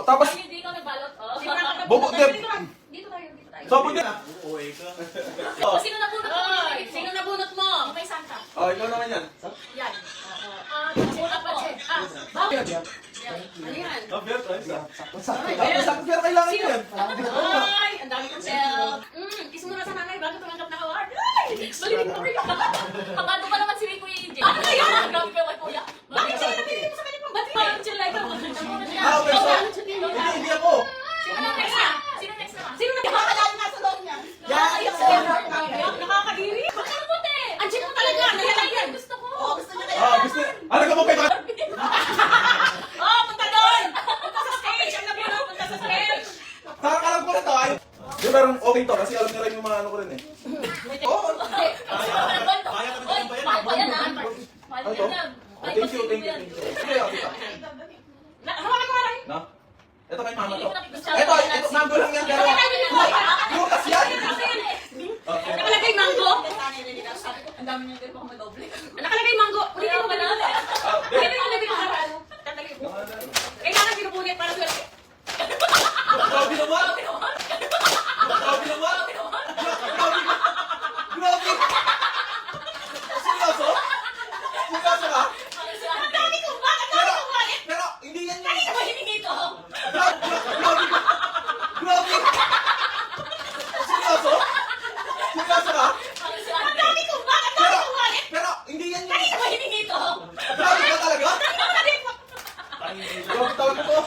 tapos, Ay, hindi ka nagbalot. Oh. bubog din. Dito tayo, dito tayo. Sabog din. Uuwi ka. Oh, sino nabunot mo? Sino nabunot mo? May Santa. Oh, ikaw naman yan. Yan. Nabunot mo. Bakit? Ano yan? Oh, beer, try isa. Ayan. Sakit beer, kailangan Sino? yan. Ay, ang dami kong sel. Kiss mo na sa nanay bago tumanggap na award. Ay, balinig mo rin ka. Pagado pa naman si Kuya EJ. Ano kaya? Grabe ka kay Kuya. Bakit siya napili mo sa kanya pang bati? Parang chill like ako. Ah, okay, so, hindi ako. Sino next na? Sino next na? Sino next na? Nakakadali nga sa loob niya. Nakakadiri. Bakit ang puti? Ang chill mo talaga. Nalalayan. Gusto ko. Oo, gusto niya kaya. Ah, gusto. Ano ka mo kay mga? Oh, punta doon. Punta sa stage. Ang gabi na, punta sa stage. Parang alam ko na to. Ay. Di ba, okay to kasi alam niya rin yung mga ano ko rin eh. Oo. Kaya ka naman ba yan? Mahal pa yan, ha? Mahal Ano pa to? yan. Oh, thank you, thank you, thank you. Sige, okay pa. Hawakan mo nga rin. No? Ito kay mama Hindi to. ko nakikita. Ito, mango lang yan, pero... Bukas yan! Okay. Nakalagay mango. Ang dami niya din pang madoble. Nakalagay mango. Ulitin mo ba na? Ah, Ulitin mo na binaharal. Kailangan pinupunit para swerte. Grabe naman! Grabe naman! Grabe! Grabe! Seryoso? Seryoso ka? Ang dami kong bag! Ang dami kong wallet! Pero, hindi yan yung... Kanina ba hiningi ito? Grabe! Grabe! Seryoso? Seryoso ka? Ang dami kong bag! Ang dami kong wallet! Pero, hindi yan yung... Kanina ba hiningi ito? Grabe ka talaga? Grabe tawag ko to.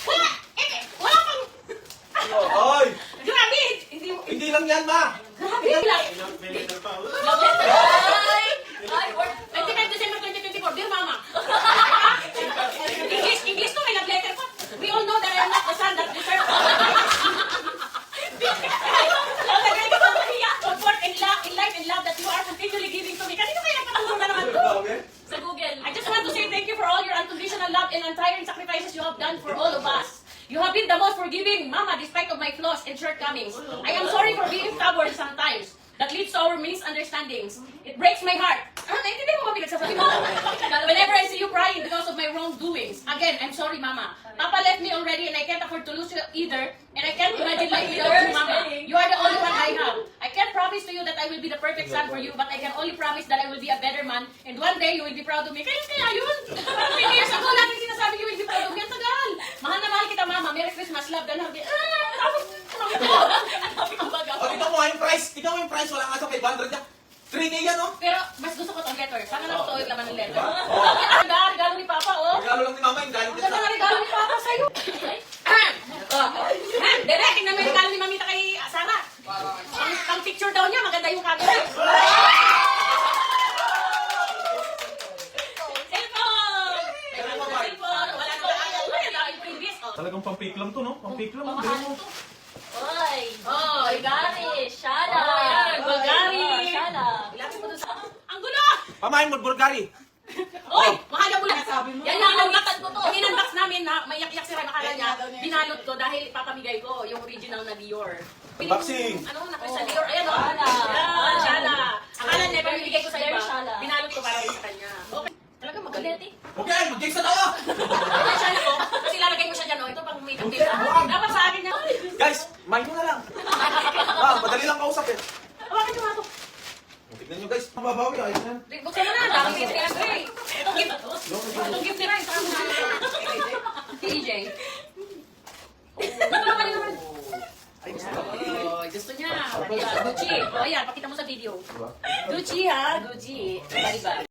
Wala! Wala pang... Ay! Grabe! Hindi lang yan, ma! Grabe lang! May letter pa. Ay! Ay! 25 December 2024, dear Mama. English to, may love letter pa. We all know that I am not the son that deserves. Comfort in life and love that you are continually giving to me. Kanino kayo nagpatulong na naman to? Grabe? Sa Google. I just want to say thank you for all your unconditional love and untiring sacrifices you have done for all of us. You have been the most forgiving, Mama, despite of my flaws and shortcomings. I am sorry for being stubborn sometimes. That leads to our misunderstandings. It breaks my heart. Naintindihan mo ba pinagsasabi mo? Whenever I see you crying because of my wrongdoings. Again, I'm sorry, Mama. Papa left me already and I can't afford to lose you either. And I can't imagine life without you, Mama. You are the only one I have. I can't promise to you that I will be the perfect son for you, but I can only promise that I will be a better man. And one day, you will be proud of me. Kaya yun? 20 years ago, lagi sinasabi you will be proud of me. Ang tagal. Mahal na mahal kita, Mama. Merry Christmas, love, dan happy. Ang dami kong baga. O, tignan mo nga yung price. Tignan mo yung price. Wala nga sa 500 niya. 3K yan, no? Pero mas gusto ko tong letter. Sana lang ito yung laman ng letter. Ang ganda, regalo ni Papa, oh. Regalo lang ni mama yung galing Ang din ganda sa... na regalo ni Papa sa'yo. Dere, tingnan mo yung regalo ni Mamita kay Sarah. Ang picture daw niya, maganda yung camera. Cellphone! Cellphone! Wala na ayaw. Wala yung previous. Talagang pang-fake lang to, no? Pang-fake lang. Mamahalin to. Oy! Oh, Bulgari! Shada! Oh, yan, Bulgari. Shada! Ilapit mo doon sa... Ang gulo! Pamahin mo, Bulgari. Oy! Mahal mo lang. Sabi mo. Yan lang ang unbox ko to. Yung in-unbox namin na may yak-yak si Ram. Akala niya, binalot ko dahil papamigay ko yung original na Dior. Unboxing. Ano na sa Dior? Ayan o. Shala. Ayan, Shala. Akala niya, pamimigay ko sa iba. Very Shala. Binalot ko para rin sa kanya. Okay. Talaga magaling. Okay, mag-gigs na tayo! Ayan, Shala ko. Kasi lalagay mo siya dyan, o. Ito pang may Okay. dapat sa akin niya. Guys, mind mo na lang. Ah, madali lang kausap eh. Hawakan niyo nga to. Tignan nyo guys, mababawi. Ayos na. Buksan mo na. Dami gift ni Andre. Itong gift. Itong gift ni Rai. Saan mo na? TJ. Ito naman naman. Ay, gusto ko. Oh, gusto niya. Gucci. O, ayan. Pakita mo sa video. Gucci, ha? Gucci. Baliba.